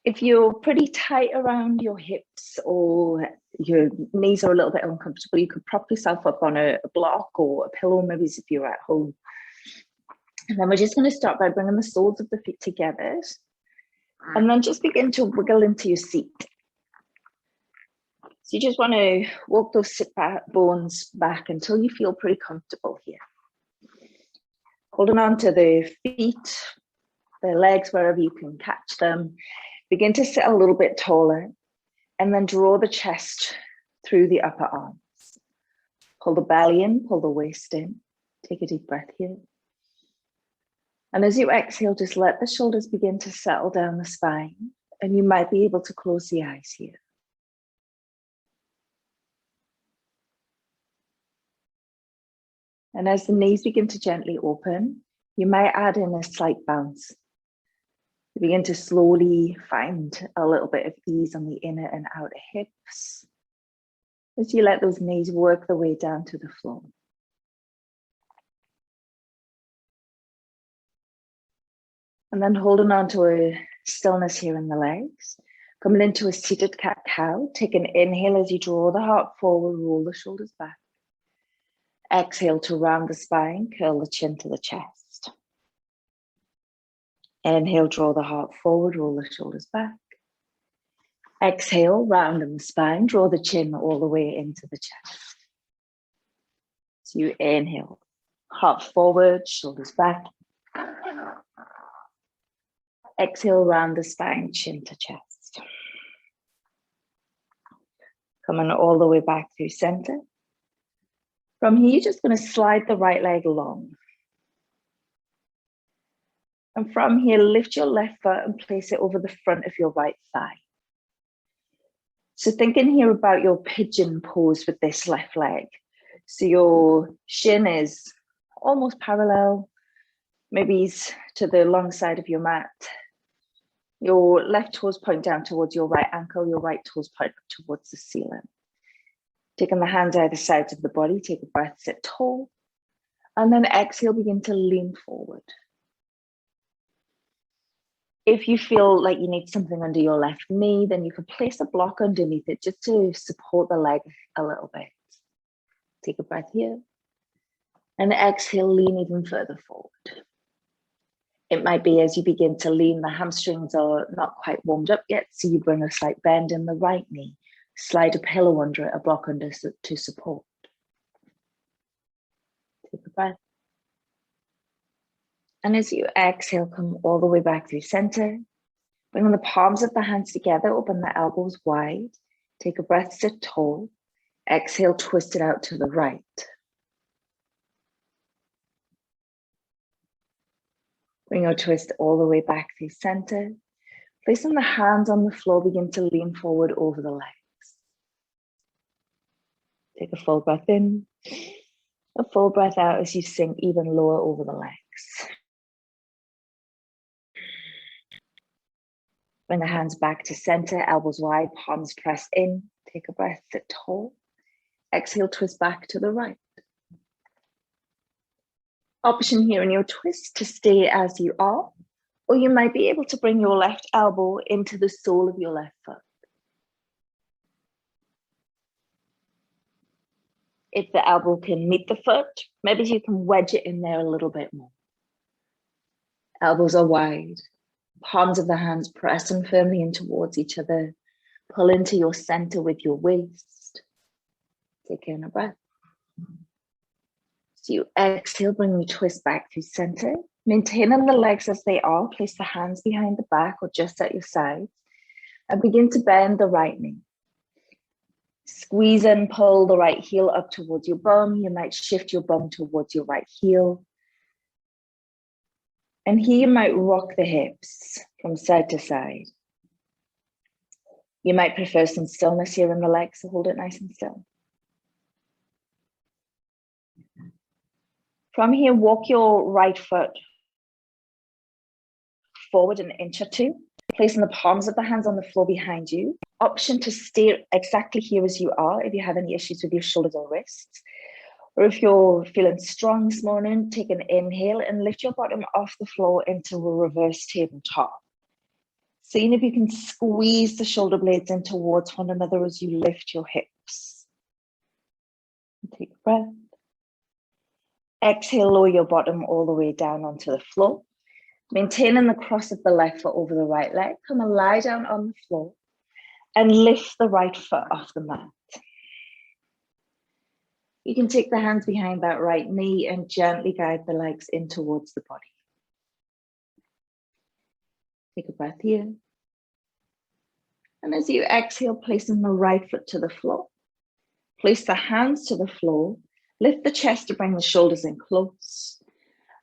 If you're pretty tight around your hips or your knees are a little bit uncomfortable, you could prop yourself up on a block or a pillow, maybe if you're at home. And then we're just going to start by bringing the soles of the feet together. And then just begin to wiggle into your seat. So you just want to walk those sit back bones back until you feel pretty comfortable here. Holding on to the feet, the legs, wherever you can catch them. Begin to sit a little bit taller and then draw the chest through the upper arms. Pull the belly in, pull the waist in. Take a deep breath here. And as you exhale, just let the shoulders begin to settle down the spine, and you might be able to close the eyes here. And as the knees begin to gently open, you might add in a slight bounce. You begin to slowly find a little bit of ease on the inner and outer hips as you let those knees work their way down to the floor. And then holding on to a stillness here in the legs, coming into a seated cat-cow. Take an inhale as you draw the heart forward, roll the shoulders back. Exhale to round the spine, curl the chin to the chest. Inhale, draw the heart forward, roll the shoulders back. Exhale, round the spine, draw the chin all the way into the chest. So you inhale, heart forward, shoulders back. Exhale, round the spine, chin to chest. Coming all the way back through center. From here, you're just going to slide the right leg long. And from here, lift your left foot and place it over the front of your right thigh. So thinking here about your pigeon pose with this left leg. So your shin is almost parallel, maybe to the long side of your mat. Your left toes point down towards your right ankle, your right toes point up towards the ceiling. Taking the hands either sides of the body, take a breath, sit tall. And then exhale, begin to lean forward. If you feel like you need something under your left knee, then you can place a block underneath it just to support the leg a little bit. Take a breath here. And exhale, lean even further forward. It might be as you begin to lean, the hamstrings are not quite warmed up yet, so you bring a slight bend in the right knee. Slide a pillow under it, a block under to support. Take a breath. And as you exhale, come all the way back through center. Bring the palms of the hands together, open the elbows wide. Take a breath, sit tall. Exhale, twist it out to the right. Bring your twist all the way back through center. Placing the hands on the floor, begin to lean forward over the legs. Take a full breath in, a full breath out as you sink even lower over the legs. Bring the hands back to center, elbows wide, palms press in. Take a breath, sit tall. Exhale, twist back to the right. Option here in your twist to stay as you are, or you might be able to bring your left elbow into the sole of your left foot. If the elbow can meet the foot, maybe you can wedge it in there a little bit more. Elbows are wide, palms of the hands pressing firmly in towards each other. Pull into your center with your waist. Take in a breath. So you exhale, bring your twist back through center. Maintaining the legs as they are, place the hands behind the back or just at your sides. And begin to bend the right knee. Squeeze and pull the right heel up towards your bum. You might shift your bum towards your right heel. And here you might rock the hips from side to side. You might prefer some stillness here in the legs, so hold it nice and still. From here, walk your right foot forward an inch or two, placing the palms of the hands on the floor behind you. Option to stay exactly here as you are if you have any issues with your shoulders or wrists. Or if you're feeling strong this morning, take an inhale and lift your bottom off the floor into a reverse tabletop. Seeing if you can squeeze the shoulder blades in towards one another as you lift your hips. Take a breath. Exhale, lower your bottom all the way down onto the floor. Maintaining the cross of the left foot over the right leg. Come and lie down on the floor and lift the right foot off the mat. You can take the hands behind that right knee and gently guide the legs in towards the body. Take a breath here. And as you exhale, placing the right foot to the floor. Place the hands to the floor. Lift the chest to bring the shoulders in close.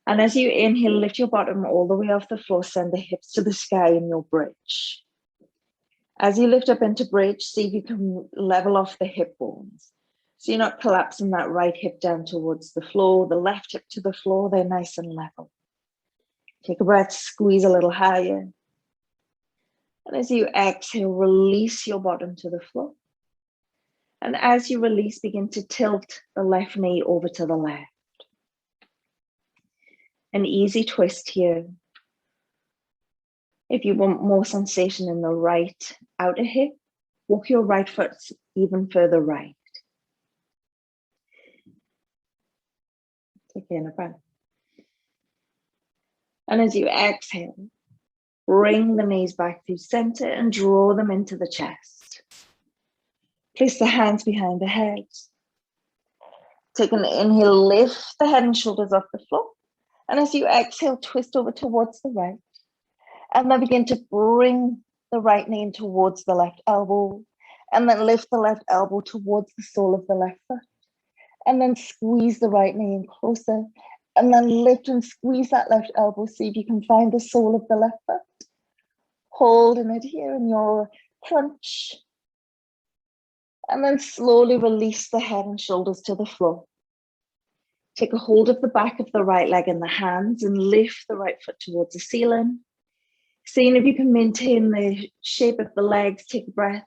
And as you inhale, lift your bottom all the way off the floor, send the hips to the sky in your bridge. As you lift up into bridge, see if you can level off the hip bones. So you're not collapsing that right hip down towards the floor, the left hip to the floor, they're nice and level. Take a breath, squeeze a little higher. And as you exhale, release your bottom to the floor. And as you release, begin to tilt the left knee over to the left. An easy twist here. If you want more sensation in the right outer hip, walk your right foot even further right. Take in a breath. And as you exhale, bring the knees back through center and draw them into the chest. Place the hands behind the head. Take an inhale, lift the head and shoulders off the floor. And as you exhale, twist over towards the right. And then begin to bring the right knee in towards the left elbow. And then lift the left elbow towards the sole of the left foot. And then squeeze the right knee in closer. And then lift and squeeze that left elbow. See if you can find the sole of the left foot. Holding it here in your crunch. And then slowly release the head and shoulders to the floor. Take a hold of the back of the right leg in the hands and lift the right foot towards the ceiling. Seeing if you can maintain the shape of the legs, take a breath.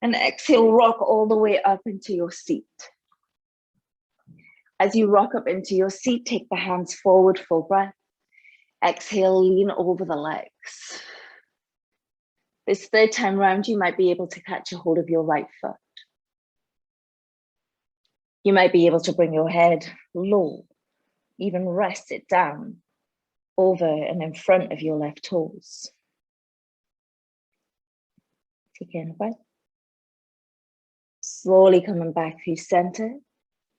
And exhale, rock all the way up into your seat. As you rock up into your seat, take the hands forward, full breath. Exhale, lean over the legs. This third time round, you might be able to catch a hold of your right foot. You might be able to bring your head low, even rest it down over and in front of your left toes. Take in a breath. Slowly coming back through center.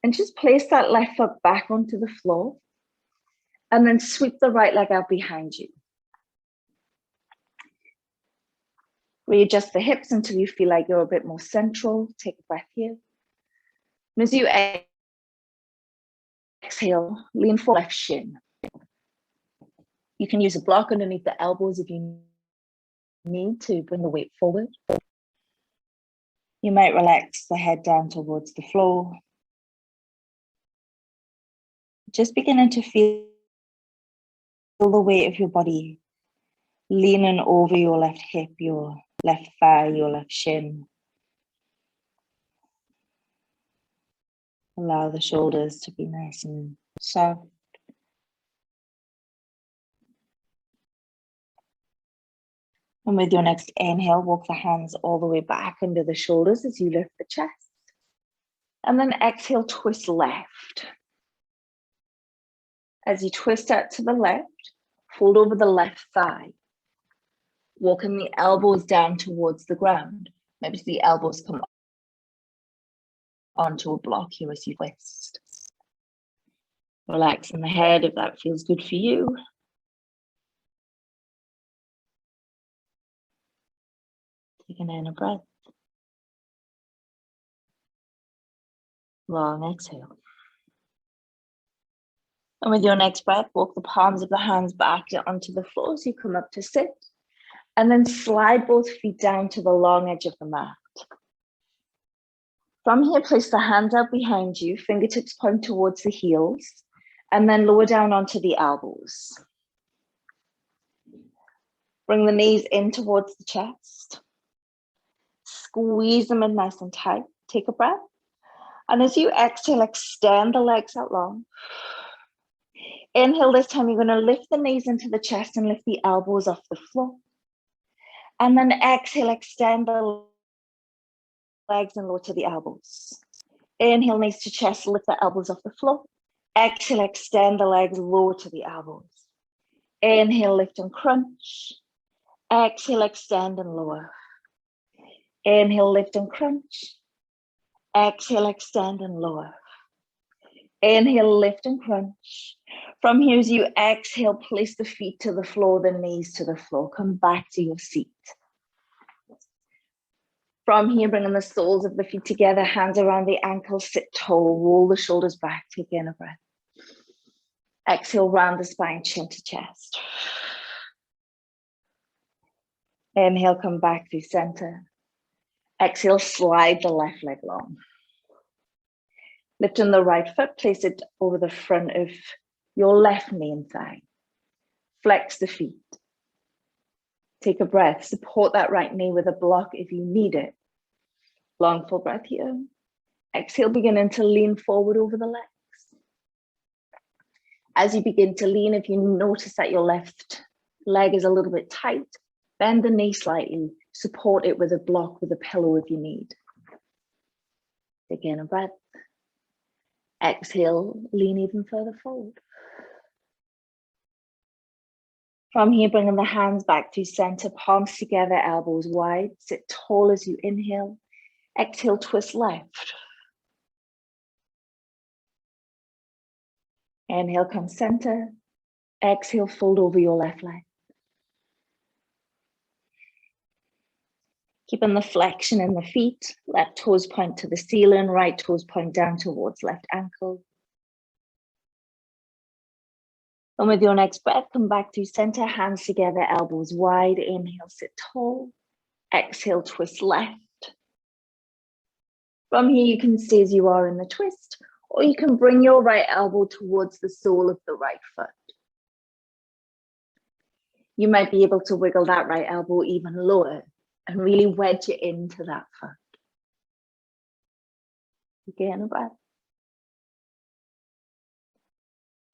And just place that left foot back onto the floor. And then sweep the right leg out behind you. Readjust the hips until you feel like you're a bit more central. Take a breath here. And as you exhale, lean forward, left shin. You can use a block underneath the elbows if you need to bring the weight forward. You might relax the head down towards the floor. Just beginning to feel the weight of your body leaning over your left hip, your left thigh, your left shin. Allow the shoulders to be nice and soft. And with your next inhale, walk the hands all the way back under the shoulders as you lift the chest. And then exhale, twist left. As you twist out to the left, fold over the left thigh. Walking the elbows down towards the ground. Maybe the elbows come onto a block here as you twist. Relaxing the head if that feels good for you. Taking in a breath. Long exhale. And with your next breath, walk the palms of the hands back onto the floor as you come up to sit. And then slide both feet down to the long edge of the mat. From here, place the hands out behind you, fingertips point towards the heels, and then lower down onto the elbows. Bring the knees in towards the chest. Squeeze them in nice and tight. Take a breath. And as you exhale, extend the legs out long. Inhale this time, you're going to lift the knees into the chest and lift the elbows off the floor. And then exhale, extend the legs and lower to the elbows. Inhale, knees to chest, lift the elbows off the floor. Exhale, extend the legs, lower to the elbows. Inhale, lift and crunch. Exhale, extend and lower. Inhale, lift and crunch. Exhale, extend and lower. Inhale, lift and crunch. From here, as you exhale, place the feet to the floor, the knees to the floor. Come back to your seat. From here, bringing the soles of the feet together, hands around the ankles, sit tall, roll the shoulders back, take in a breath. Exhale, round the spine, chin to chest. Inhale, come back to center. Exhale, slide the left leg long. Lifting the right foot, place it over the front of your left knee and thigh. Flex the feet. Take a breath. Support that right knee with a block if you need it. Long full breath here. Exhale, beginning to lean forward over the legs. As you begin to lean, if you notice that your left leg is a little bit tight, bend the knee slightly. Support it with a block, with a pillow if you need. Take in a breath. Exhale, lean even further forward. From here, bringing the hands back to center, palms together, elbows wide. Sit tall as you inhale. Exhale, twist left. Inhale, come center. Exhale, fold over your left leg. Keeping the flexion in the feet. Left toes point to the ceiling, right toes point down towards left ankle. And with your next breath, come back to center, hands together, elbows wide. Inhale, sit tall. Exhale, twist left. From here, you can stay as you are in the twist, or you can bring your right elbow towards the sole of the right foot. You might be able to wiggle that right elbow even lower and really wedge it into that foot. Again, a breath.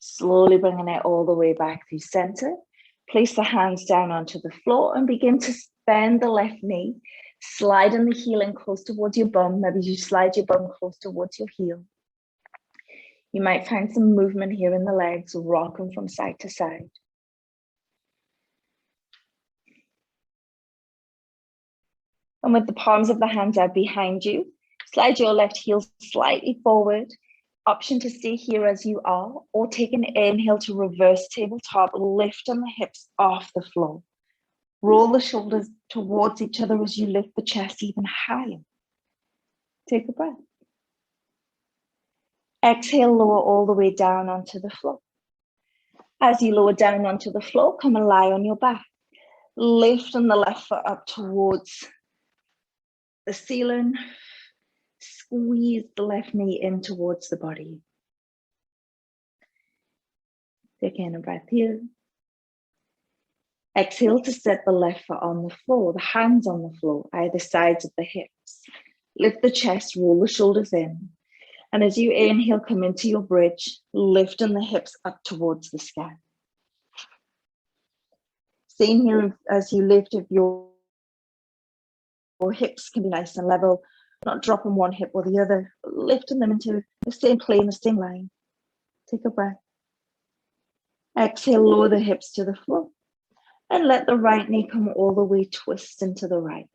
Slowly bringing it all the way back to center. Place the hands down onto the floor and begin to bend the left knee, sliding the heel in close towards your bum. Maybe you slide your bum close towards your heel. You might find some movement here in the legs, rocking from side to side. And with the palms of the hands out behind you, slide your left heel slightly forward. Option to stay here as you are, or take an inhale to reverse tabletop, lifting the hips off the floor. Roll the shoulders towards each other as you lift the chest even higher. Take a breath. Exhale, lower all the way down onto the floor. As you lower down onto the floor, come and lie on your back. Lifting the left foot up towards the ceiling. Squeeze the left knee in towards the body. Take in a breath here. Exhale to set the left foot on the floor, the hands on the floor, either sides of the hips. Lift the chest, roll the shoulders in. And as you inhale, come into your bridge, lifting the hips up towards the sky. Same here as you lift, if your hips can be nice and level, not dropping one hip or the other, but lifting them into the same plane, the same line. Take a breath. Exhale, lower the hips to the floor. And let the right knee come all the way, twist into the right.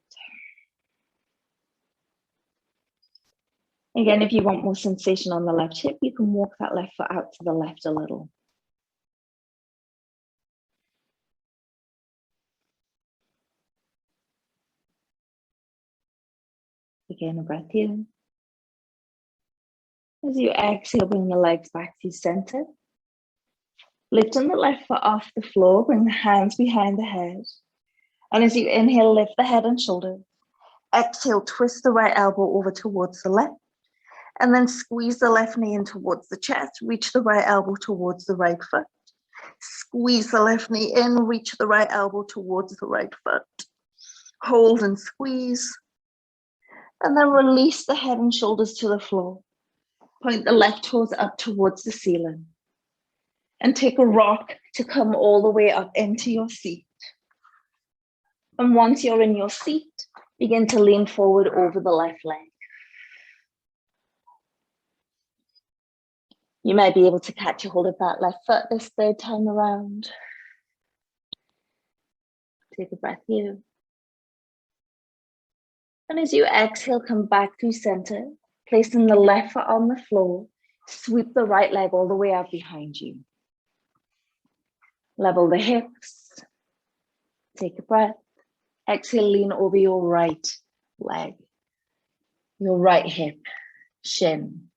Again, if you want more sensation on the left hip, you can walk that left foot out to the left a little. Again, a breath here. As you exhale, bring the legs back to center. Lifting the left foot off the floor, bring the hands behind the head. And as you inhale, lift the head and shoulders. Exhale, twist the right elbow over towards the left. And then squeeze the left knee in towards the chest. Reach the right elbow towards the right foot. Squeeze the left knee in, reach the right elbow towards the right foot. Hold and squeeze. And then release the head and shoulders to the floor. Point the left toes up towards the ceiling. And take a rock to come all the way up into your seat. And once you're in your seat, begin to lean forward over the left leg. You might be able to catch a hold of that left foot this third time around. Take a breath here. And as you exhale, come back through center, placing the left foot on the floor, sweep the right leg all the way out behind you. Level the hips. Take a breath. Exhale, lean over your right leg, your right hip, shin.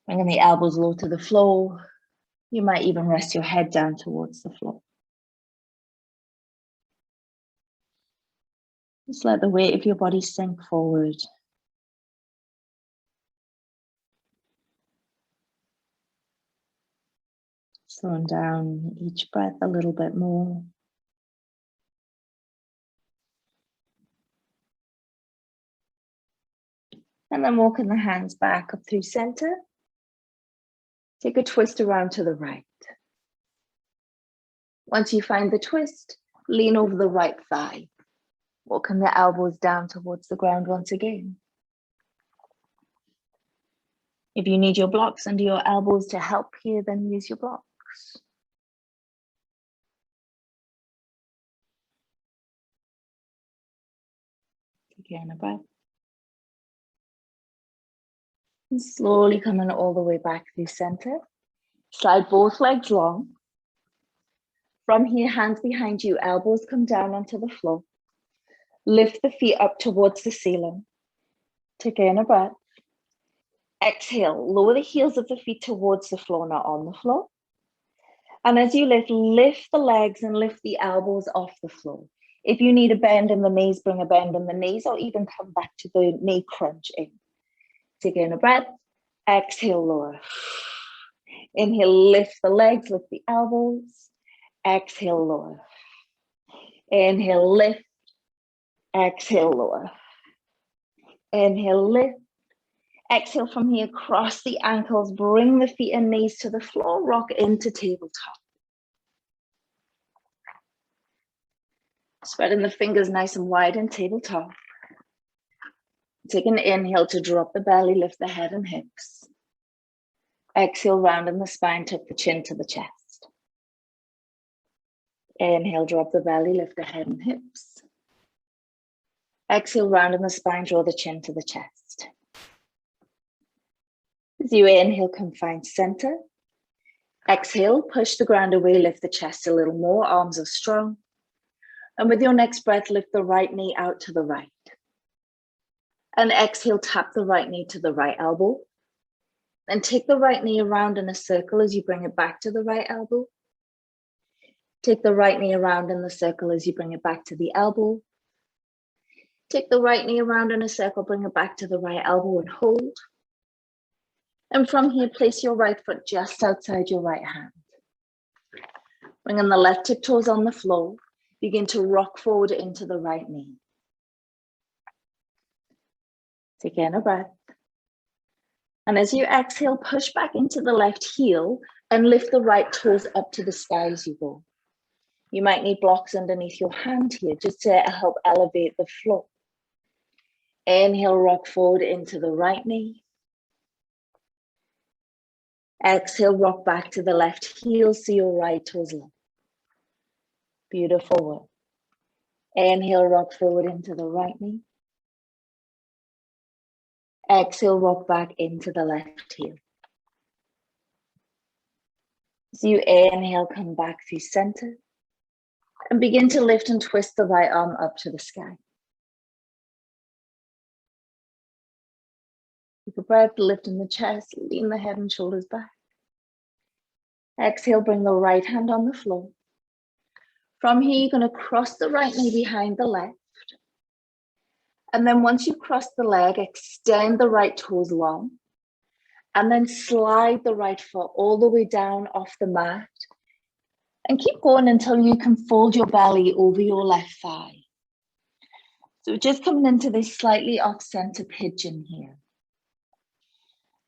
Bringing the elbows low to the floor. You might even rest your head down towards the floor. Just let the weight of your body sink forward. Slowing down each breath a little bit more. And then walking the hands back up through center. Take a twist around to the right. Once you find the twist, lean over the right thigh. Walking the elbows down towards the ground once again. If you need your blocks under your elbows to help here, then use your blocks. Again, a breath. And slowly coming all the way back through center. Slide both legs long. From here, hands behind you, elbows come down onto the floor. Lift the feet up towards the ceiling. Take in a breath. Exhale, lower the heels of the feet towards the floor, not on the floor. And as you lift the legs and lift the elbows off the floor. If you need a bend in the knees, bring a bend in the knees, or even come back to the knee crunch in. Take in a breath. Exhale, lower. Inhale, lift the legs, lift the elbows. Exhale, lower. Inhale, lift. Exhale, lower. Inhale, lift. Exhale from here, cross the ankles, bring the feet and knees to the floor, rock into tabletop. Spreading the fingers nice and wide in tabletop. Take an inhale to drop the belly, lift the head and hips. Exhale, rounding the spine, tuck the chin to the chest. Inhale, drop the belly, lift the head and hips. Exhale, rounding the spine, draw the chin to the chest. As you inhale, come find center. Exhale, push the ground away, lift the chest a little more, arms are strong. And with your next breath, lift the right knee out to the right. And exhale, tap the right knee to the right elbow. Then take the right knee around in a circle as you bring it back to the right elbow. Take the right knee around in the circle as you bring it back to the elbow. Take the right knee around in a circle, bring it back to the right elbow and hold. And from here, place your right foot just outside your right hand. Bringing the left tiptoes on the floor, begin to rock forward into the right knee. Take in a breath. And as you exhale, push back into the left heel and lift the right toes up to the sky as you go. You might need blocks underneath your hand here just to help elevate the floor. Inhale, rock forward into the right knee. Exhale, rock back to the left heel, see your right toes lift. Beautiful work. Inhale, rock forward into the right knee. Exhale, rock back into the left heel. So you inhale, come back through center. And begin to lift and twist the right arm up to the sky. Take a breath, lifting the chest, lean the head and shoulders back. Exhale, bring the right hand on the floor. From here, you're going to cross the right knee behind the left. And then once you cross the leg, extend the right toes long. And then slide the right foot all the way down off the mat. And keep going until you can fold your belly over your left thigh. So just coming into this slightly off-center pigeon here.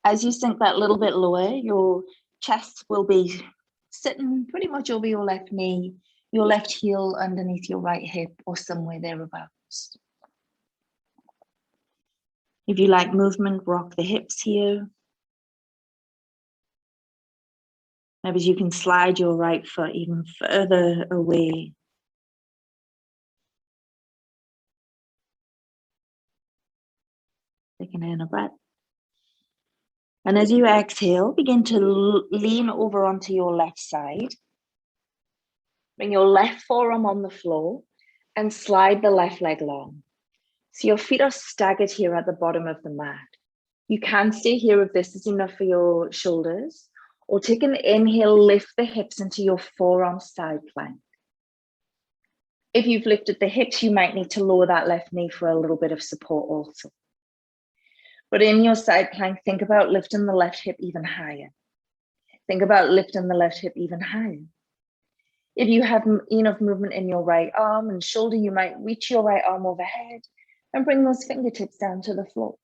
As you sink that little bit lower, your chest will be sitting pretty much over your left knee. your left heel underneath your right hip or somewhere thereabouts. If you like movement, rock the hips here. Maybe you can slide your right foot even further away. Taking in a breath. And as you exhale, begin to lean over onto your left side. Bring your left forearm on the floor and slide the left leg long. So your feet are staggered here at the bottom of the mat. You can stay here if this is enough for your shoulders, or take an inhale, lift the hips into your forearm side plank. If you've lifted the hips, you might need to lower that left knee for a little bit of support also. But in your side plank, think about lifting the left hip even higher. Think about lifting the left hip even higher. If you have enough movement in your right arm and shoulder, you might reach your right arm overhead and bring those fingertips down to the floor.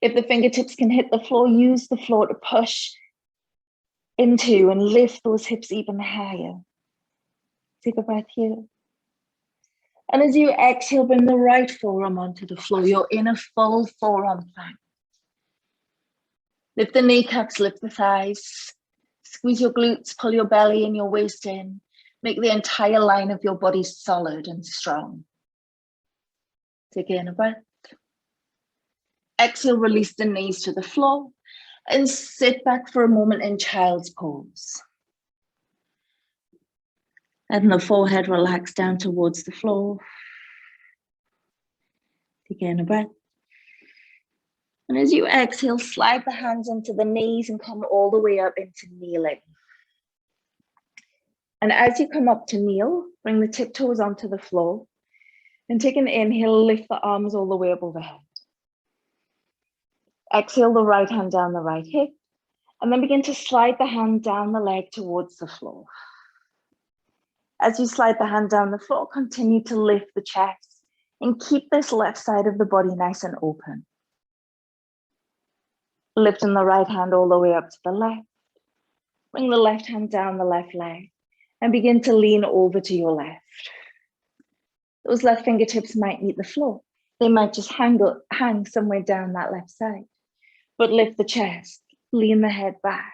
If the fingertips can hit the floor, use the floor to push into and lift those hips even higher. Take a breath here. And as you exhale, bring the right forearm onto the floor. You're in a full forearm plank. Lift the kneecaps, lift the thighs. Squeeze your glutes, pull your belly and your waist in. Make the entire line of your body solid and strong. Take in a breath. Exhale, release the knees to the floor and sit back for a moment in child's pose. Letting the forehead relax down towards the floor. Take in a breath. And as you exhale, slide the hands into the knees and come all the way up into kneeling. And as you come up to kneel, bring the tiptoes onto the floor and take an inhale, lift the arms all the way up overhead. Exhale the right hand down the right hip, and then begin to slide the hand down the leg towards the floor. As you slide the hand down the floor, continue to lift the chest and keep this left side of the body nice and open. Lifting the right hand all the way up to the left. Bring the left hand down the left leg and begin to lean over to your left. Those left fingertips might meet the floor. They might just hang somewhere down that left side. But lift the chest, lean the head back.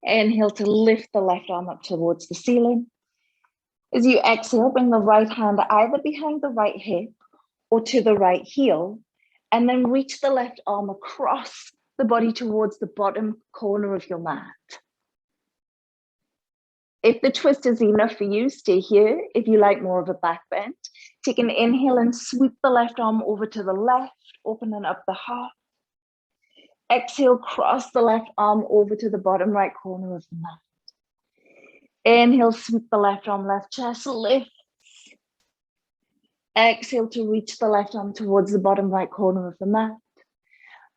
Inhale to lift the left arm up towards the ceiling. As you exhale, bring the right hand either behind the right hip or to the right heel, and then reach the left arm across the body towards the bottom corner of your mat. If the twist is enough for you, stay here. If you like more of a back bend, take an inhale and sweep the left arm over to the left, opening up the heart. Exhale, cross the left arm over to the bottom right corner of the mat. Inhale, sweep the left arm, left chest, lift. Exhale to reach the left arm towards the bottom right corner of the mat.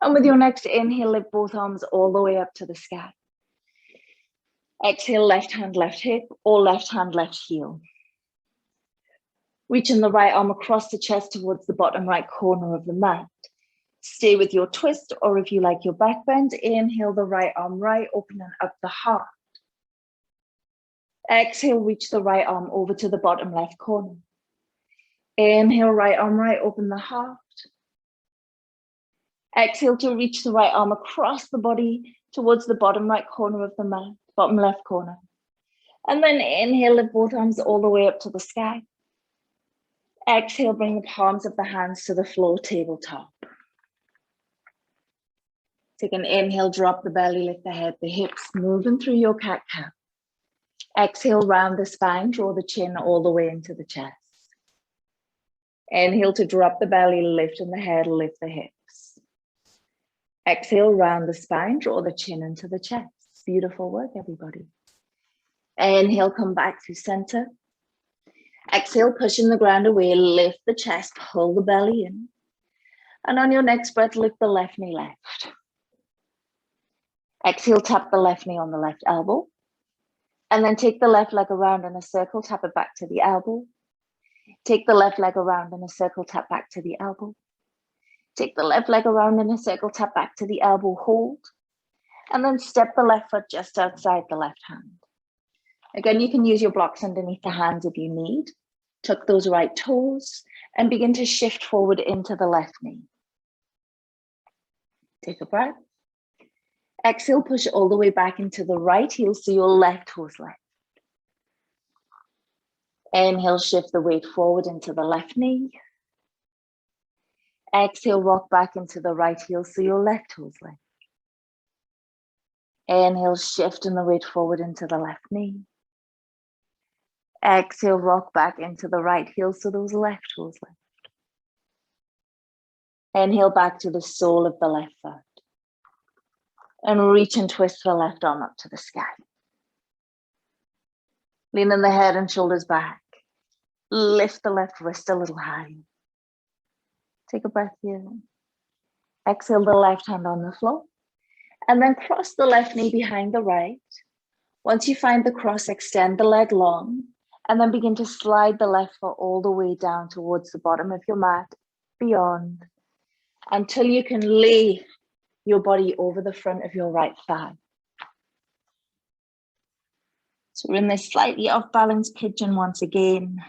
And with your next inhale, lift both arms all the way up to the sky. Exhale, left hand, left hip, or left hand, left heel. Reaching the right arm across the chest towards the bottom right corner of the mat. Stay with your twist, or if you like your back bend, inhale the right arm right, opening up the heart. Exhale, reach the right arm over to the bottom left corner. Inhale, right arm right, open the heart. Exhale to reach the right arm across the body towards the bottom right corner of the mat, bottom left corner. And then inhale, lift both arms all the way up to the sky. Exhale, bring the palms of the hands to the floor, tabletop. Take an inhale, drop the belly, lift the head, the hips, moving through your cat-cow. Exhale, round the spine, draw the chin all the way into the chest. Inhale to drop the belly, lifting the head, lift the hips. Exhale, round the spine, draw the chin into the chest. Beautiful work, everybody. Inhale, come back to center. Exhale, pushing the ground away, lift the chest, pull the belly in. And on your next breath, lift the left knee left. Exhale, tap the left knee on the left elbow. And then take the left leg around in a circle, tap it back to the elbow. Take the left leg around in a circle, tap back to the elbow. Take the left leg around in a circle, tap back to the elbow, hold. And then step the left foot just outside the left hand. Again, you can use your blocks underneath the hands if you need. Tuck those right toes and begin to shift forward into the left knee. Take a breath. Exhale, push all the way back into the right heel so your left toes left. Inhale, shift the weight forward into the left knee. Exhale, rock back into the right heel so your left toes left. Inhale, shift the weight forward into the left knee. Exhale, rock back into the right heel so those left toes left. Inhale back to the sole of the left foot. And reach and twist the left arm up to the sky. Leaning the head and shoulders back. Lift the left wrist a little higher. Take a breath here. Exhale the left hand on the floor. And then cross the left knee behind the right. Once you find the cross, extend the leg long. And then begin to slide the left foot all the way down towards the bottom of your mat, beyond, until you can lay your body over the front of your right thigh. So we're in this slightly off balance pigeon once again.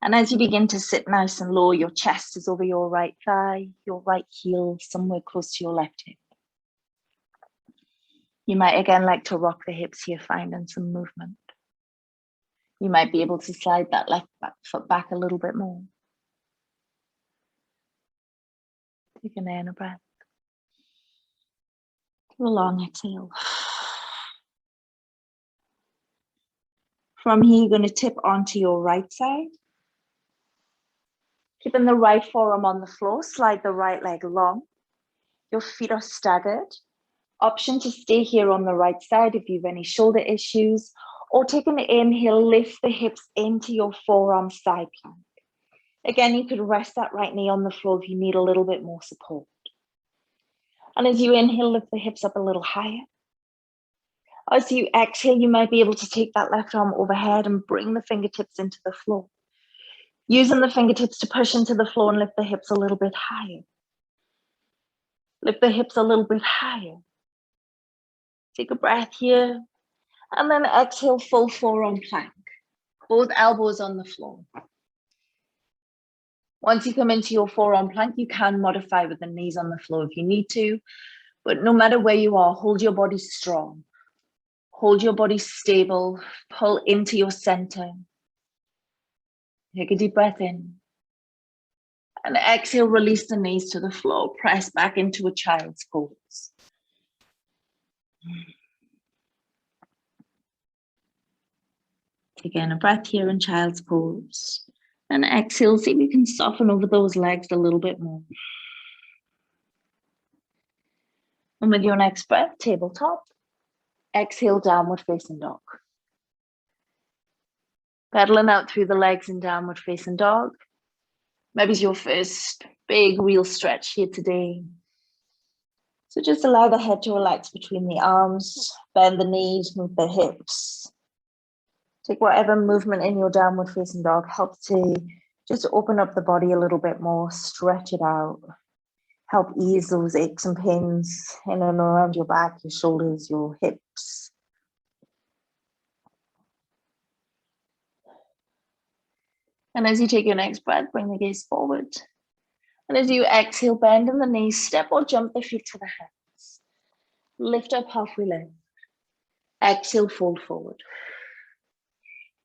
And as you begin to sit nice and low, your chest is over your right thigh, your right heel somewhere close to your left hip. You might again like to rock the hips here, finding some movement. You might be able to slide that left foot back a little bit more. Take an in a breath. Do a long exhale. From here, you're going to tip onto your right side. Keeping the right forearm on the floor, slide the right leg long. Your feet are staggered. Option to stay here on the right side if you have any shoulder issues, or take an inhale, lift the hips into your forearm side plank. Again, you could rest that right knee on the floor if you need a little bit more support. And as you inhale, lift the hips up a little higher. As you exhale, you might be able to take that left arm overhead and bring the fingertips into the floor. Using the fingertips to push into the floor and lift the hips a little bit higher. Lift the hips a little bit higher. Take a breath here. And then exhale, full forearm plank. Both elbows on the floor. Once you come into your forearm plank, you can modify with the knees on the floor if you need to. But no matter where you are, hold your body strong. Hold your body stable. Pull into your center. Take a deep breath in. And exhale, release the knees to the floor. Press back into a child's pose. Take in a breath here in child's pose. And exhale, see if you can soften over those legs a little bit more. And with your next breath, tabletop. Exhale, downward facing dog. Pedaling out through the legs in downward facing dog. Maybe it's your first big real stretch here today. So just allow the head to relax between the arms, bend the knees, move the hips. Take whatever movement in your downward facing dog helps to just open up the body a little bit more, stretch it out, help ease those aches and pains in and around your back, your shoulders, your hips. And as you take your next breath, bring the gaze forward. And as you exhale, bend in the knees, step or jump the feet to the hands. Lift up halfway lift. Exhale, fold forward.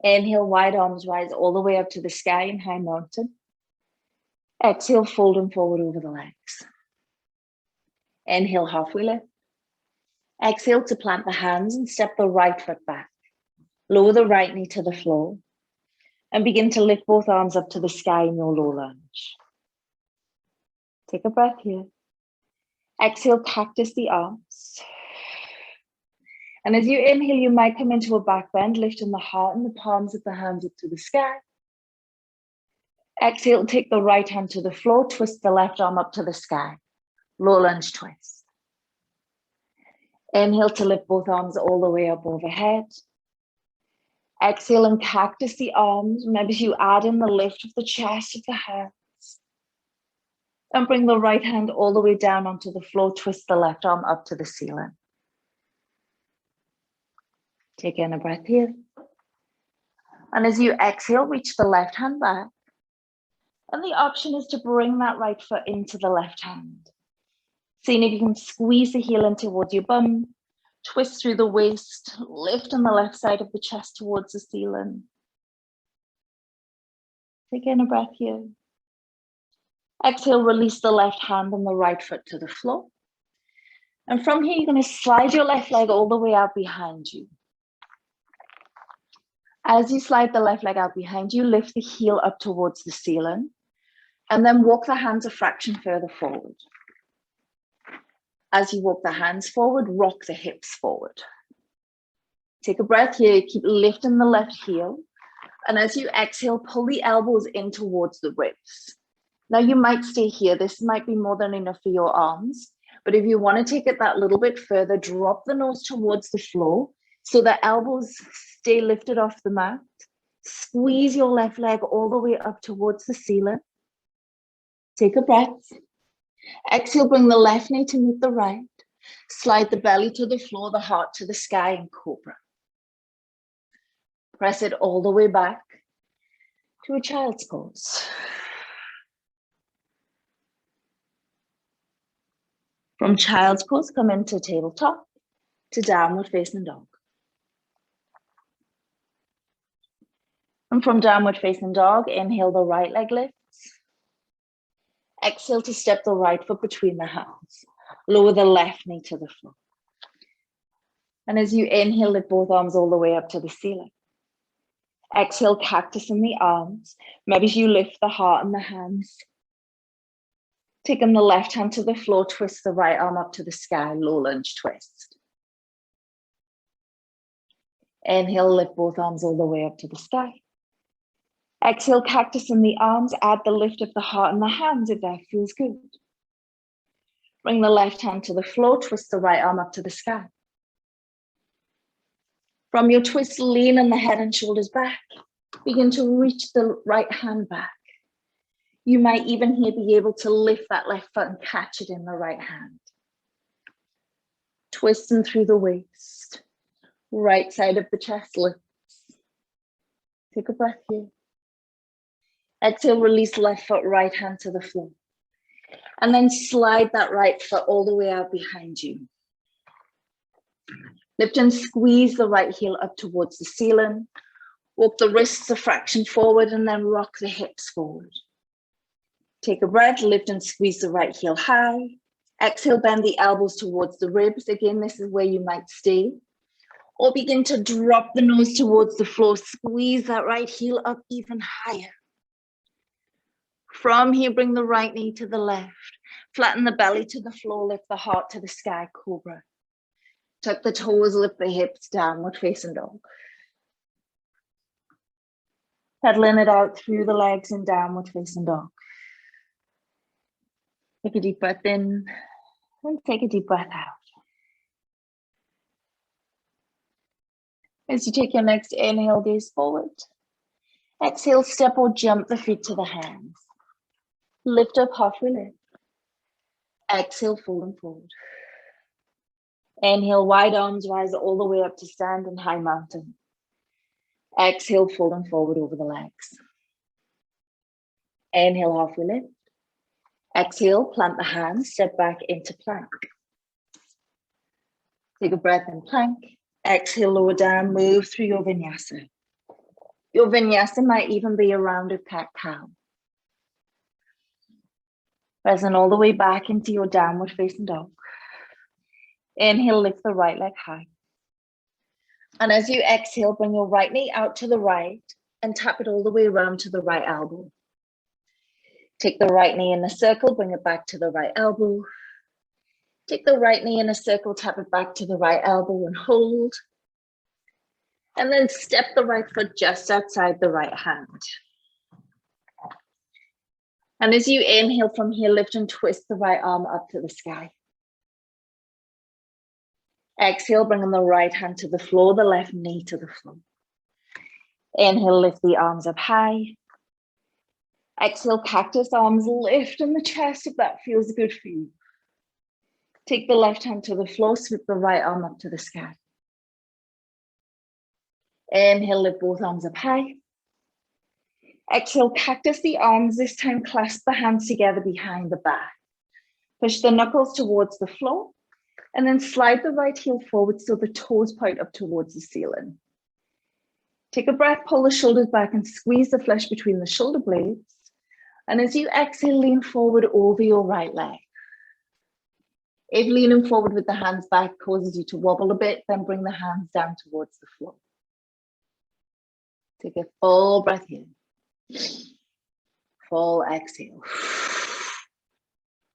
Inhale, wide arms rise all the way up to the sky in high mountain. Exhale, fold them forward over the legs. Inhale, halfway lift. Exhale to plant the hands and step the right foot back. Lower the right knee to the floor and begin to lift both arms up to the sky in your low lunge. Take a breath here. Exhale, cactus the arms. And as you inhale, you might come into a back bend, lifting the heart and the palms of the hands up to the sky. Exhale, take the right hand to the floor, twist the left arm up to the sky. Low lunge twist. Inhale to lift both arms all the way up overhead. Exhale and cactus the arms. Maybe you add in the lift of the chest of the hands. And bring the right hand all the way down onto the floor, twist the left arm up to the ceiling. Take in a breath here. And as you exhale, reach the left hand back. And the option is to bring that right foot into the left hand. Seeing if you can squeeze the heel in towards your bum, twist through the waist, lift on the left side of the chest towards the ceiling. Take in a breath here. Exhale, release the left hand and the right foot to the floor. And from here, you're going to slide your left leg all the way out behind you. As you slide the left leg out behind you, lift the heel up towards the ceiling, and then walk the hands a fraction further forward. As you walk the hands forward, rock the hips forward. Take a breath here, keep lifting the left heel. And as you exhale, pull the elbows in towards the ribs. Now you might stay here. This might be more than enough for your arms. But if you want to take it that little bit further, drop the nose towards the floor so the elbows stay lifted off the mat. Squeeze your left leg all the way up towards the ceiling. Take a breath. Exhale, bring the left knee to meet the right. Slide the belly to the floor, the heart to the sky in cobra. Press it all the way back to a child's pose. From child's pose, come into tabletop to downward facing dog. And from downward facing dog, inhale, the right leg lifts. Exhale to step the right foot between the hands. Lower the left knee to the floor. And as you inhale, lift both arms all the way up to the ceiling. Exhale, cactus in the arms. Maybe you lift the heart and the hands. Taking the left hand to the floor, twist the right arm up to the sky, low lunge twist. Inhale, lift both arms all the way up to the sky. Exhale, cactus in the arms, add the lift of the heart and the hands if that feels good. Bring the left hand to the floor, twist the right arm up to the sky. From your twist, lean on the head and shoulders back. Begin to reach the right hand back. You might even here be able to lift that left foot and catch it in the right hand. Twisting through the waist. Right side of the chest lifts. Take a breath here. Exhale, release left foot, right hand to the floor. And then slide that right foot all the way out behind you. Lift and squeeze the right heel up towards the ceiling. Walk the wrists a fraction forward and then rock the hips forward. Take a breath, lift and squeeze the right heel high. Exhale, bend the elbows towards the ribs. Again, this is where you might stay. Or begin to drop the nose towards the floor. Squeeze that right heel up even higher. From here, bring the right knee to the left. Flatten the belly to the floor, lift the heart to the sky, cobra. Tuck the toes, lift the hips, downward facing dog. Pedaling it out through the legs and downward facing dog. Take a deep breath in and take a deep breath out. As you take your next inhale, gaze forward. Exhale, step or jump the feet to the hands. Lift up halfway lift. Exhale, folding forward. Inhale, wide arms rise all the way up to stand in high mountain. Exhale, folding forward over the legs. Inhale, halfway lift. Exhale, plant the hands, step back into plank. Take a breath in plank. Exhale, lower down, move through your vinyasa. Your vinyasa might even be a rounded cat-cow. Pressing all the way back into your downward facing dog. Inhale, lift the right leg high. And as you exhale, bring your right knee out to the right and tap it all the way around to the right elbow. Take the right knee in a circle, bring it back to the right elbow. Take the right knee in a circle, tap it back to the right elbow and hold. And then step the right foot just outside the right hand. And as you inhale from here, lift and twist the right arm up to the sky. Exhale, bringing the right hand to the floor, the left knee to the floor. Inhale, lift the arms up high. Exhale, cactus, arms lift in the chest if that feels good for you. Take the left hand to the floor, sweep the right arm up to the sky. Inhale, lift both arms up high. Exhale, cactus the arms. This time, clasp the hands together behind the back. Push the knuckles towards the floor, and then slide the right heel forward so the toes point up towards the ceiling. Take a breath, pull the shoulders back and squeeze the flesh between the shoulder blades. And as you exhale, lean forward over your right leg. If leaning forward with the hands back causes you to wobble a bit, then bring the hands down towards the floor. Take a full breath in. Full exhale.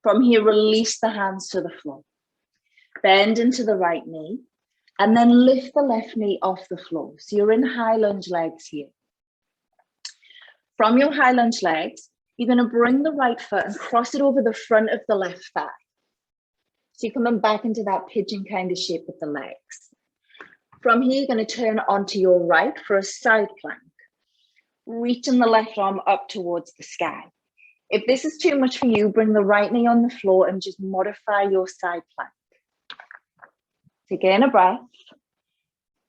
From here, release the hands to the floor. Bend into the right knee and then lift the left knee off the floor. So you're in high lunge legs here. From your high lunge legs, you're going to bring the right foot and cross it over the front of the left thigh. So you're coming back into that pigeon kind of shape with the legs. From here, you're going to turn onto your right for a side plank. Reaching the left arm up towards the sky. If this is too much for you, bring the right knee on the floor and just modify your side plank. Take in a breath.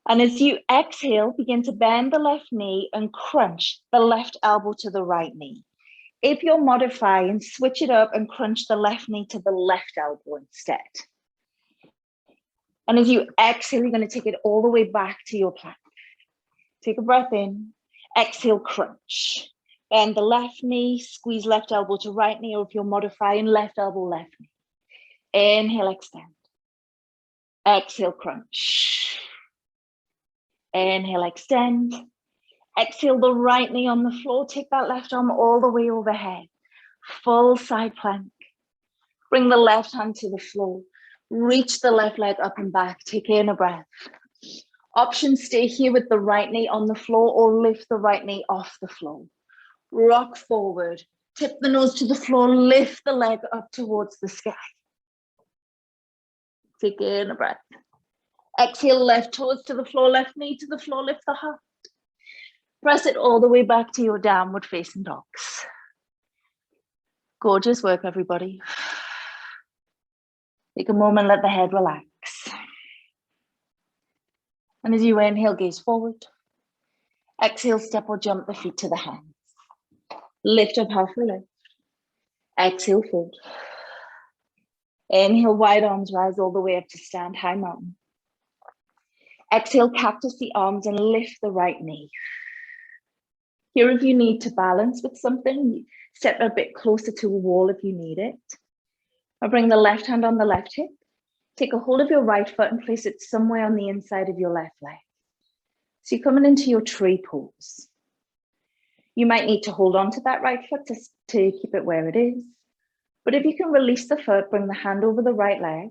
And as you exhale, begin to bend the left knee and crunch the left elbow to the right knee. If you're modifying, switch it up and crunch the left knee to the left elbow instead. And as you exhale, you're going to take it all the way back to your plank. Take a breath in. Exhale, crunch. Bend the left knee, squeeze left elbow to right knee, or if you're modifying, left elbow, left knee. Inhale, extend. Exhale, crunch. Inhale, extend. Exhale, the right knee on the floor. Take that left arm all the way overhead. Full side plank. Bring the left hand to the floor. Reach the left leg up and back. Take in a breath. Option, stay here with the right knee on the floor or lift the right knee off the floor. Rock forward. Tip the nose to the floor. Lift the leg up towards the sky. Take in a breath. Exhale, left toes to the floor, left knee to the floor, lift the heart. Press it all the way back to your downward facing dogs. Gorgeous work, everybody. Take a moment, let the head relax. And as you inhale, gaze forward. Exhale, step or jump the feet to the hands. Lift up halfway lift. Exhale, fold. Inhale, wide arms rise all the way up to stand high mountain. Exhale, cactus the arms and lift the right knee. Here, if you need to balance with something, step a bit closer to a wall if you need it. I'll bring the left hand on the left hip. Take a hold of your right foot and place it somewhere on the inside of your left leg. So you're coming into your tree pose. You might need to hold on to that right foot to keep it where it is. But if you can release the foot, bring the hand over the right leg,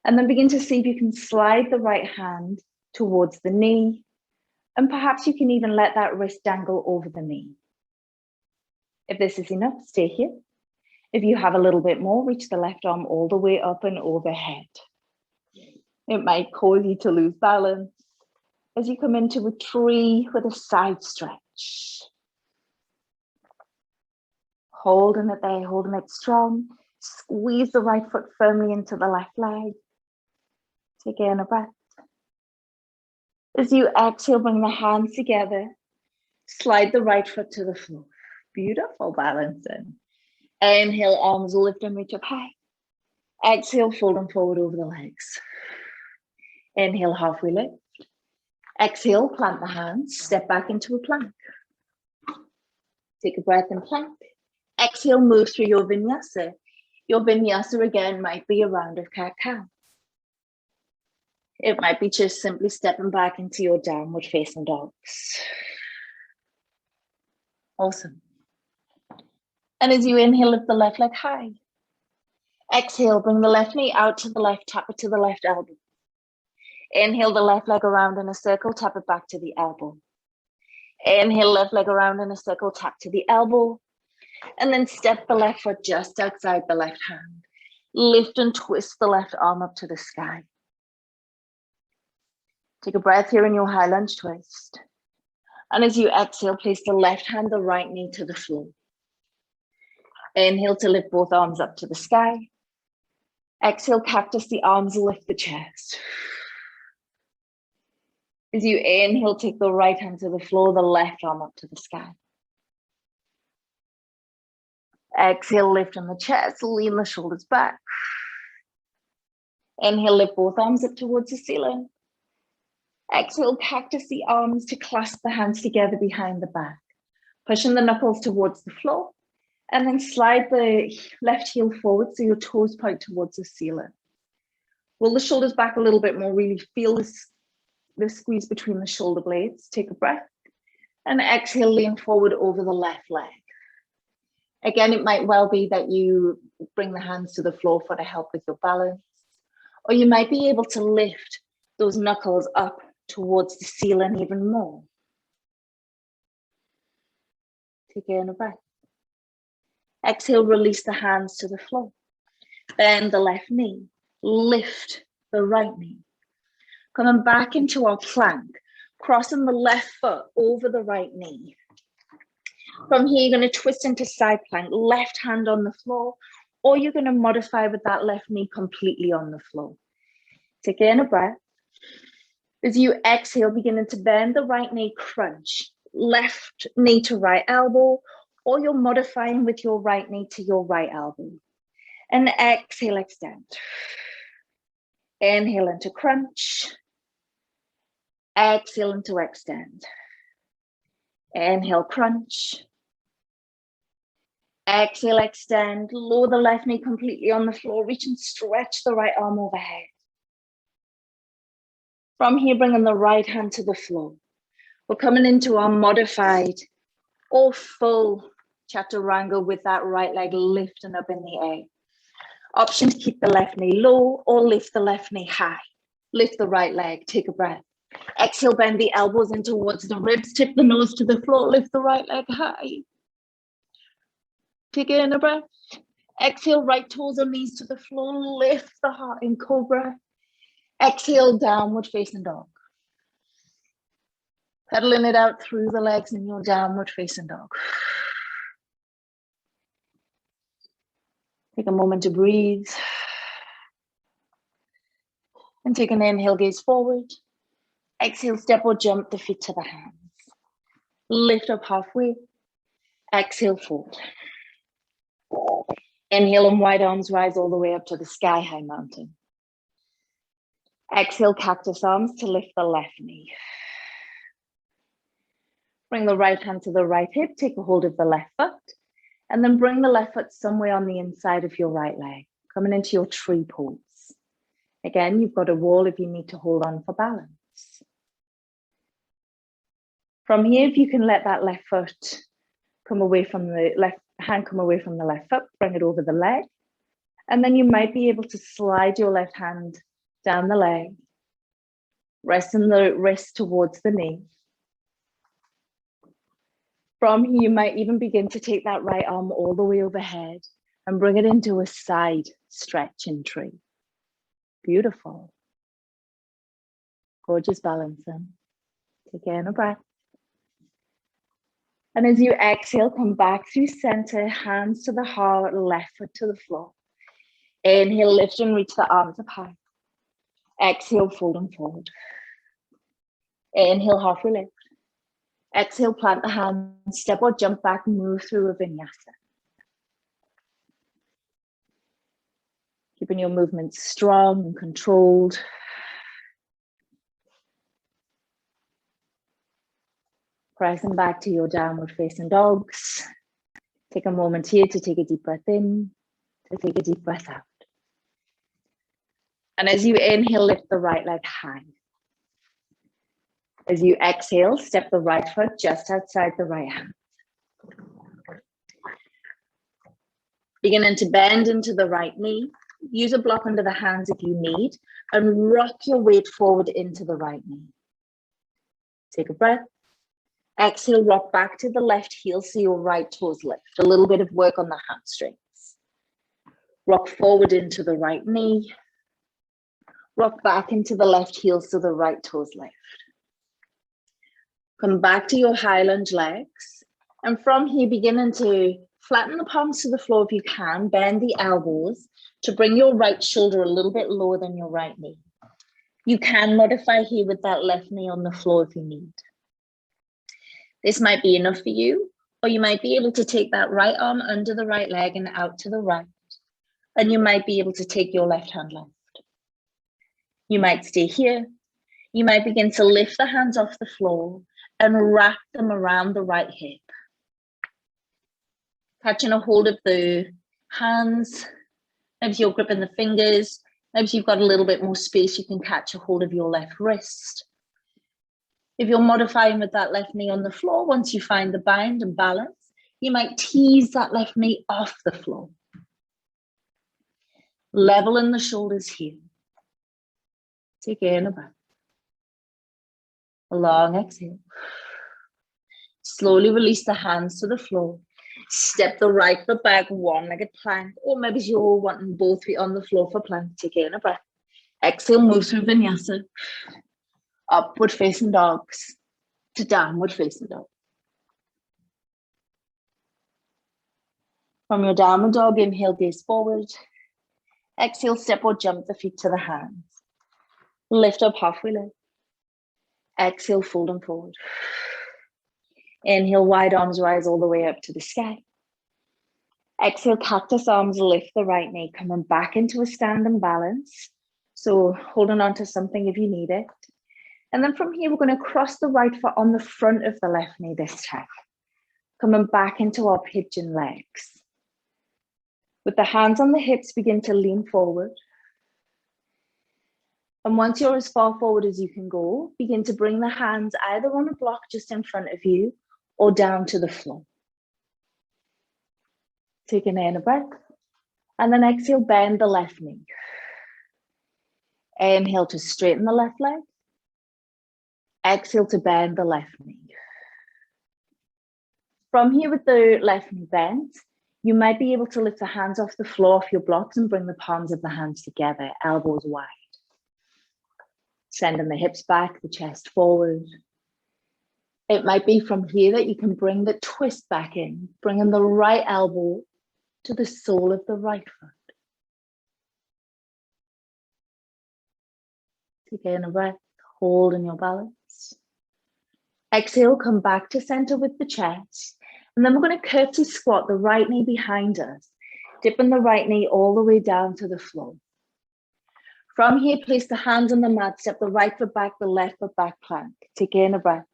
and then begin to see if you can slide the right hand towards the knee. And perhaps you can even let that wrist dangle over the knee. If this is enough, stay here. If you have a little bit more, reach the left arm all the way up and overhead. It might cause you to lose balance as you come into a tree with a side stretch. Holding it there, holding it strong. Squeeze the right foot firmly into the left leg. Take in a breath. As you exhale, bring the hands together. Slide the right foot to the floor. Beautiful balancing. Inhale, arms lift and reach up high. Exhale, fold them forward over the legs. Inhale, halfway lift. Exhale, plant the hands, step back into a plank. Take a breath in plank. Exhale, move through your vinyasa. Your vinyasa again might be a round of cat-cow. It might be just simply stepping back into your downward facing dogs. Awesome. And as you inhale, lift the left leg high. Exhale, bring the left knee out to the left, tap it to the left elbow. Inhale the left leg around in a circle, tap it back to the elbow. Inhale, left leg around in a circle, tap to the elbow. And then step the left foot just outside the left hand. Lift and twist the left arm up to the sky. Take a breath here in your high lunge twist. And as you exhale, place the left hand, the right knee to the floor. Inhale to lift both arms up to the sky. Exhale, cactus the arms, lift the chest. As you inhale, take the right hand to the floor, the left arm up to the sky. Exhale, lift on the chest, lean the shoulders back. Inhale, lift both arms up towards the ceiling. Exhale, cactus the arms to clasp the hands together behind the back. Pushing the knuckles towards the floor, and then slide the left heel forward so your toes point towards the ceiling. Roll the shoulders back a little bit more, really feel the squeeze between the shoulder blades. Take a breath, and exhale, lean forward over the left leg. Again, it might well be that you bring the hands to the floor for to help with your balance, or you might be able to lift those knuckles up towards the ceiling even more. Take in a breath. Exhale, release the hands to the floor. Bend the left knee, lift the right knee. Coming back into our plank, crossing the left foot over the right knee. From here, you're going to twist into side plank, left hand on the floor, or you're going to modify with that left knee completely on the floor. Take in a breath. As you exhale, beginning to bend the right knee, crunch, left knee to right elbow, or you're modifying with your right knee to your right elbow. And exhale, extend. Inhale into crunch. Exhale into extend. Inhale, crunch. Exhale, extend. Lower the left knee completely on the floor. Reach and stretch the right arm overhead. From here, bringing the right hand to the floor. We're coming into our modified or full chaturanga with that right leg lifting up in the air. Option to keep the left knee low or lift the left knee high. Lift the right leg, take a breath. Exhale, bend the elbows in towards the ribs, tip the nose to the floor, lift the right leg high. Take in a breath. Exhale, right toes or knees to the floor, lift the heart in cobra. Exhale, downward facing dog. Pedaling it out through the legs in your downward facing dog. Take a moment to breathe. And take an inhale, gaze forward. Exhale, step or jump the feet to the hands. Lift up halfway. Exhale, fold. Inhale and wide arms rise all the way up to the sky high mountain. Exhale, cactus arms to lift the left knee. Bring the right hand to the right hip, take a hold of the left foot, and then bring the left foot somewhere on the inside of your right leg, coming into your tree pose. Again, you've got a wall if you need to hold on for balance. From here, if you can let that left foot come away from the left hand, come away from the left foot, bring it over the leg. And then you might be able to slide your left hand down the leg, resting the wrist towards the knee. From here, you might even begin to take that right arm all the way overhead and bring it into a side stretching tree. Beautiful. Gorgeous balancing. Take in a breath. And as you exhale, come back through center, hands to the heart, left foot to the floor. Inhale, lift and reach the arms up high. Exhale, fold and forward. Inhale, halfway lift. Exhale, plant the hands, step or jump back, move through a vinyasa. Keeping your movements strong and controlled. Pressing back to your downward facing dogs. Take a moment here to take a deep breath in, to take a deep breath out. And as you inhale, lift the right leg high. As you exhale, step the right foot just outside the right hand. Beginning to bend into the right knee. Use a block under the hands if you need, and rock your weight forward into the right knee. Take a breath. Exhale, rock back to the left heel so your right toes lift. A little bit of work on the hamstrings. Rock forward into the right knee. Rock back into the left heel so the right toes lift. Come back to your high lunge legs. And from here, beginning to flatten the palms to the floor if you can. Bend the elbows to bring your right shoulder a little bit lower than your right knee. You can modify here with that left knee on the floor if you need. This might be enough for you, or you might be able to take that right arm under the right leg and out to the right. And you might be able to take your left hand left. You might stay here. You might begin to lift the hands off the floor and wrap them around the right hip. Catching a hold of the hands, maybe you're gripping the fingers, maybe you've got a little bit more space, you can catch a hold of your left wrist. If you're modifying with that left knee on the floor, once you find the bind and balance, you might tease that left knee off the floor. Leveling the shoulders here. Take in a breath. A long exhale. Slowly release the hands to the floor. Step the right foot back, one-legged plank, or maybe you're wanting both feet on the floor for plank. Take in a breath. Exhale, move through Vinyasa. Upward facing dogs to downward facing dog. From your downward dog, inhale, gaze forward. Exhale, step or jump the feet to the hands. Lift up halfway lift. Exhale, fold them forward. Inhale, wide arms rise all the way up to the sky. Exhale, cactus arms, lift the right knee, coming back into a standing balance. So holding on to something if you need it. And then from here, we're going to cross the right foot on the front of the left knee this time. Coming back into our pigeon legs. With the hands on the hips, begin to lean forward. And once you're as far forward as you can go, begin to bring the hands either on a block just in front of you or down to the floor. Take in a breath. And then exhale, bend the left knee. Inhale to straighten the left leg. Exhale to bend the left knee. From here with the left knee bent, you might be able to lift the hands off the floor off your blocks and bring the palms of the hands together, elbows wide. Sending the hips back, the chest forward. It might be from here that you can bring the twist back in, bringing the right elbow to the sole of the right foot. Take in a breath, holding your balance. Exhale, come back to center with the chest. And then we're going to curtsy squat the right knee behind us, dipping the right knee all the way down to the floor. From here, place the hands on the mat, step the right foot back, the left foot back plank. Take in a breath.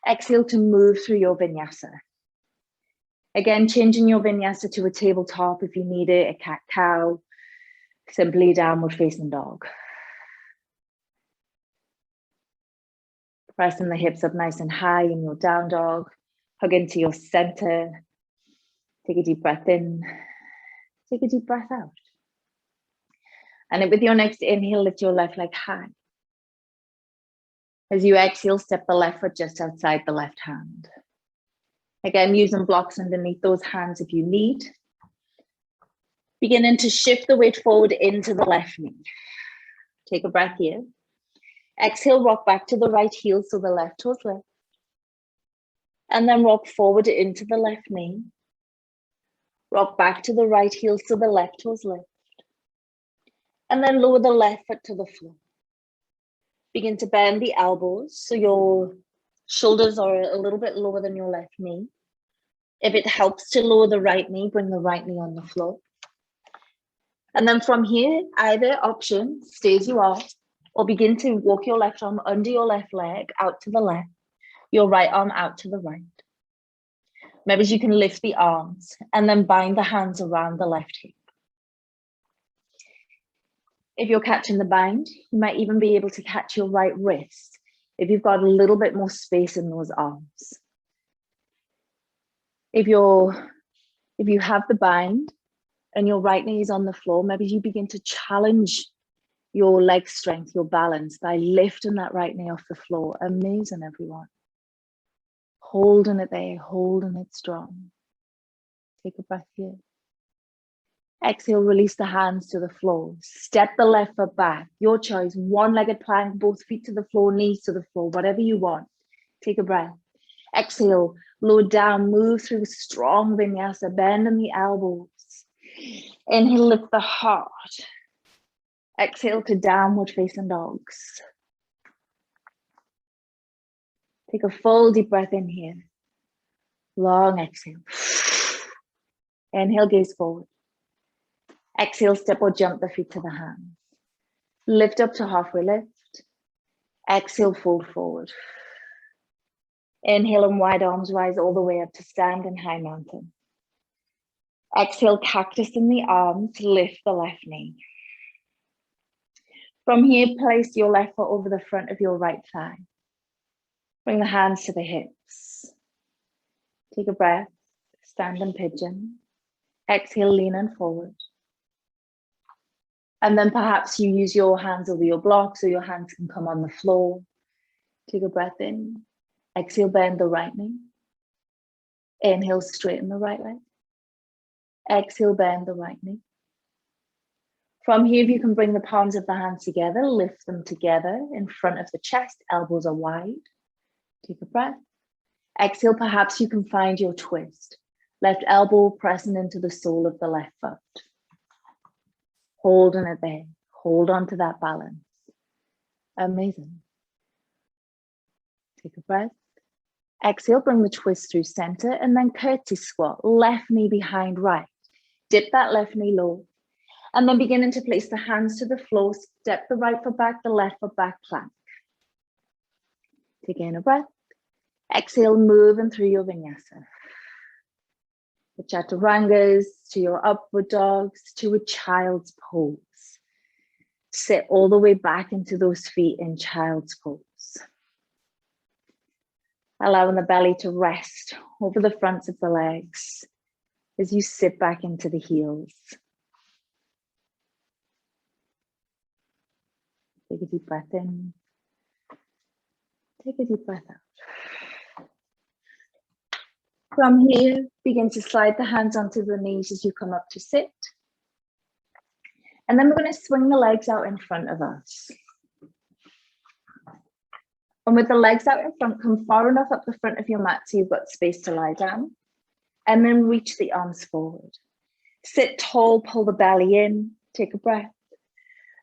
Exhale to move through your vinyasa. Again, changing your vinyasa to a tabletop if you need it, a cat-cow, simply downward facing dog. Pressing the hips up nice and high in your down dog. Hug into your center. Take a deep breath in. Take a deep breath out. And with your next inhale, lift your left leg high. As you exhale, step the left foot just outside the left hand. Again, using blocks underneath those hands if you need. Beginning to shift the weight forward into the left knee. Take a breath here. Exhale, rock back to the right heel so the left toes lift. And then rock forward into the left knee. Rock back to the right heel so the left toes lift. And then lower the left foot to the floor. Begin to bend the elbows so your shoulders are a little bit lower than your left knee. If it helps to lower the right knee, bring the right knee on the floor. And then from here, either option, stay as you are, or begin to walk your left arm under your left leg out to the left, your right arm out to the right. Maybe you can lift the arms and then bind the hands around the left hip. If you're catching the bind, you might even be able to catch your right wrist if you've got a little bit more space in those arms. If you have the bind and your right knee is on the floor, maybe you begin to challenge your leg strength, your balance by lifting that right knee off the floor. Amazing, everyone. Holding it there, holding it strong. Take a breath here. Exhale, release the hands to the floor. Step the left foot back. Your choice, one-legged plank, both feet to the floor, knees to the floor, whatever you want. Take a breath. Exhale, lower down, move through strong vinyasa, bending the elbows. Inhale, lift the heart. Exhale to downward facing dogs. Take a full deep breath in here. Long exhale. Inhale, gaze forward. Exhale, step or jump the feet to the hands. Lift up to halfway lift. Exhale, fold forward. Inhale and wide arms rise all the way up to stand in high mountain. Exhale, cactus in the arms, lift the left knee. From here, place your left foot over the front of your right thigh. Bring the hands to the hips. Take a breath, stand in pigeon. Exhale, lean in forward. And then perhaps you use your hands over your blocks, so your hands can come on the floor. Take a breath in. Exhale, bend the right knee. Inhale, straighten the right leg. Exhale, bend the right knee. From here, if you can bring the palms of the hands together, lift them together in front of the chest, elbows are wide. Take a breath. Exhale, perhaps you can find your twist. Left elbow pressing into the sole of the left foot. Holding it there. Hold on to that balance. Amazing. Take a breath. Exhale, bring the twist through center and then curtsy squat. Left knee behind right. Dip that left knee low. And then beginning to place the hands to the floor. Step the right foot back, the left foot back, plank. Take in a breath. Exhale, moving through your vinyasa. The chaturangas, to your upward dogs, to a child's pose. Sit all the way back into those feet in child's pose. Allowing the belly to rest over the fronts of the legs as you sit back into the heels. Take a deep breath in. Take a deep breath out. From here, begin to slide the hands onto the knees as you come up to sit. And then we're going to swing the legs out in front of us. And with the legs out in front, come far enough up the front of your mat so you've got space to lie down. And then reach the arms forward. Sit tall, pull the belly in, take a breath.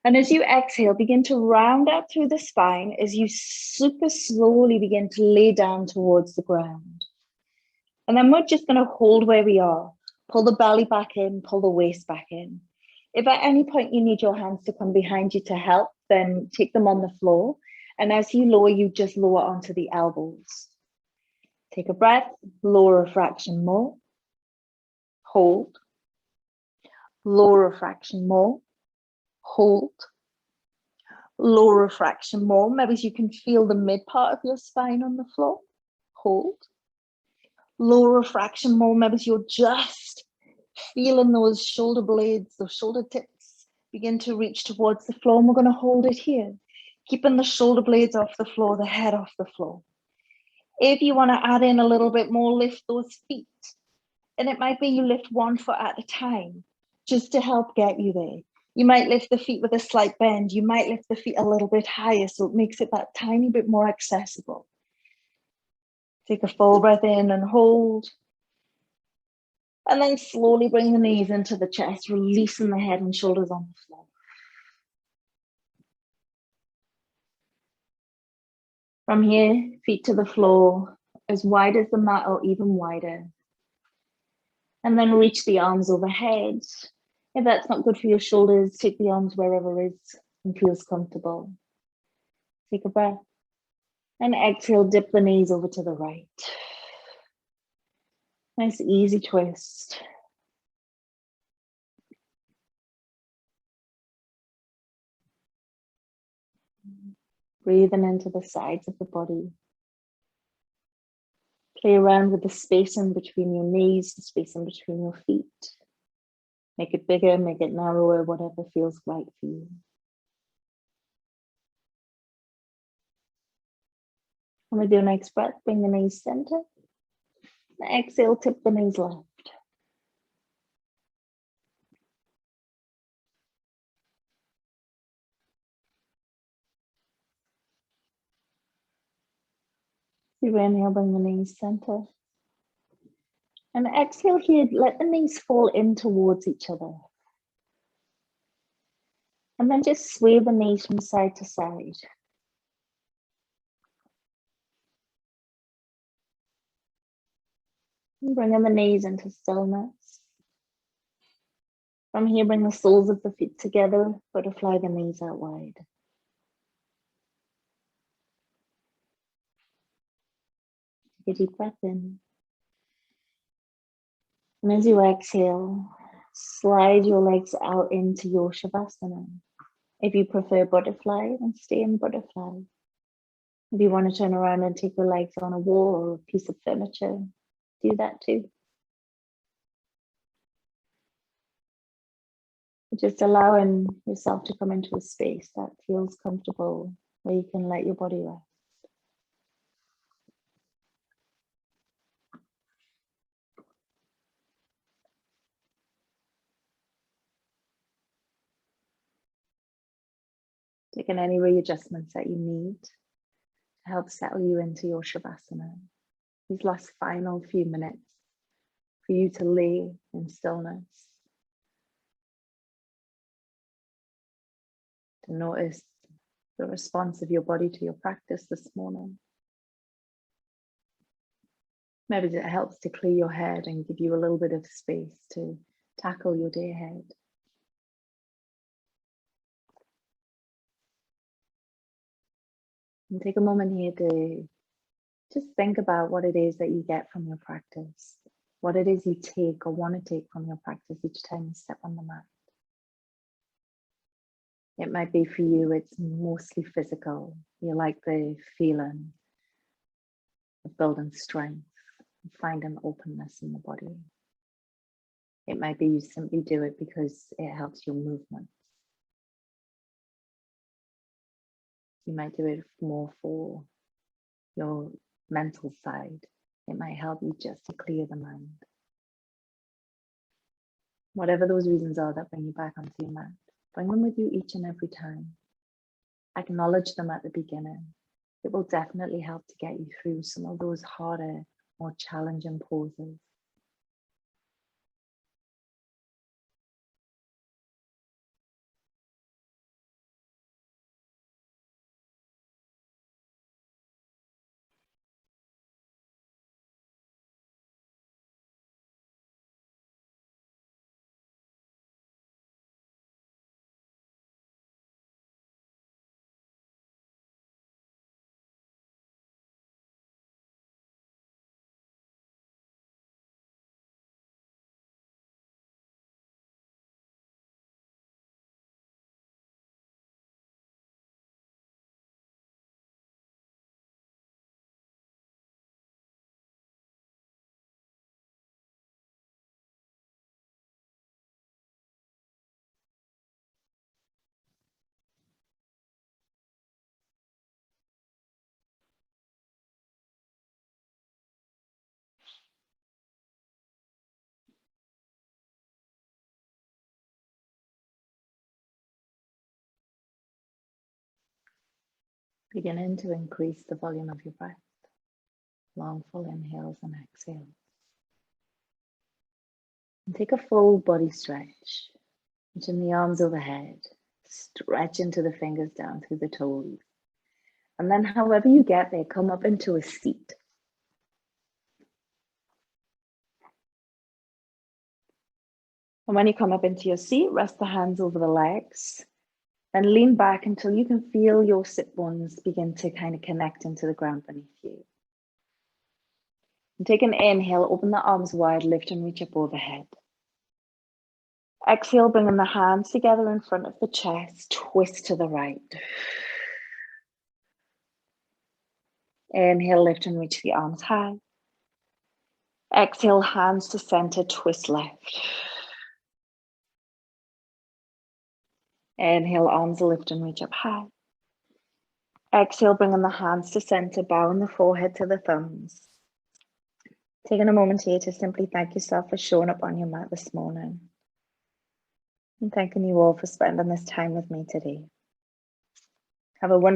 And as you exhale, begin to round out through the spine as you super slowly begin to lay down towards the ground. And then we're just going to hold where we are. Pull the belly back in, pull the waist back in. If at any point you need your hands to come behind you to help, then take them on the floor. And as you lower, you just lower onto the elbows. Take a breath, lower a fraction more. Hold. Lower a fraction more. Hold. Lower a fraction more. Maybe you can feel the mid part of your spine on the floor. Hold. Lower a fraction more. Maybe you're just feeling those shoulder blades, those shoulder tips begin to reach towards the floor. And we're going to hold it here. Keeping the shoulder blades off the floor, the head off the floor. If you want to add in a little bit more, lift those feet. And it might be you lift one foot at a time, just to help get you there. You might lift the feet with a slight bend. You might lift the feet a little bit higher, so it makes it that tiny bit more accessible. Take a full breath in and hold. And then slowly bring the knees into the chest, releasing the head and shoulders on the floor. From here, feet to the floor, as wide as the mat or even wider. And then reach the arms overhead. If that's not good for your shoulders, take the arms wherever it is and feels comfortable. Take a breath. And exhale, dip the knees over to the right. Nice easy twist. Breathing into the sides of the body. Play around with the space in between your knees, the space in between your feet. Make it bigger, make it narrower, whatever feels right for you. And with your next breath, bring the knees center. Exhale, tip the knees left. You inhale, bring the knees center. And exhale here, let the knees fall in towards each other. And then just sway the knees from side to side. And bringing the knees into stillness. From here, bring the soles of the feet together, butterfly the knees out wide. Take a deep breath in. And as you exhale, slide your legs out into your Shavasana. If you prefer butterfly, then stay in butterfly. If you want to turn around and take your legs on a wall or a piece of furniture, do that too. Just allowing yourself to come into a space that feels comfortable, where you can let your body rest. Taking any readjustments that you need to help settle you into your Shavasana. These last final few minutes for you to lay in stillness, to notice the response of your body to your practice this morning. Maybe it helps to clear your head and give you a little bit of space to tackle your day ahead. And take a moment here to just think about what it is that you get from your practice, what it is you take or want to take from your practice each time you step on the mat. It might be for you, it's mostly physical. You like the feeling of building strength, finding openness in the body. It might be you simply do it because it helps your movement. You might do it more for your mental side. It might help you just to clear the mind. Whatever those reasons are that bring you back onto your mat, bring them with you each and every time. Acknowledge them at the beginning. It will definitely help to get you through some of those harder, more challenging poses. Beginning to increase the volume of your breath. Long, full inhales and exhales. And take a full body stretch. Reaching the arms overhead. Stretch into the fingers down through the toes. And then however you get there, come up into a seat. And when you come up into your seat, rest the hands over the legs. Then lean back until you can feel your sit bones begin to kind of connect into the ground beneath you. And take an inhale, open the arms wide, lift and reach up overhead. Exhale, bringing the hands together in front of the chest, twist to the right. Inhale, lift and reach the arms high. Exhale, hands to center, twist left. Inhale, arms lift and reach up high. Exhale, bringing the hands to center, bowing the forehead to the thumbs. Taking a moment here to simply thank yourself for showing up on your mat this morning. And thanking you all for spending this time with me today. Have a wonderful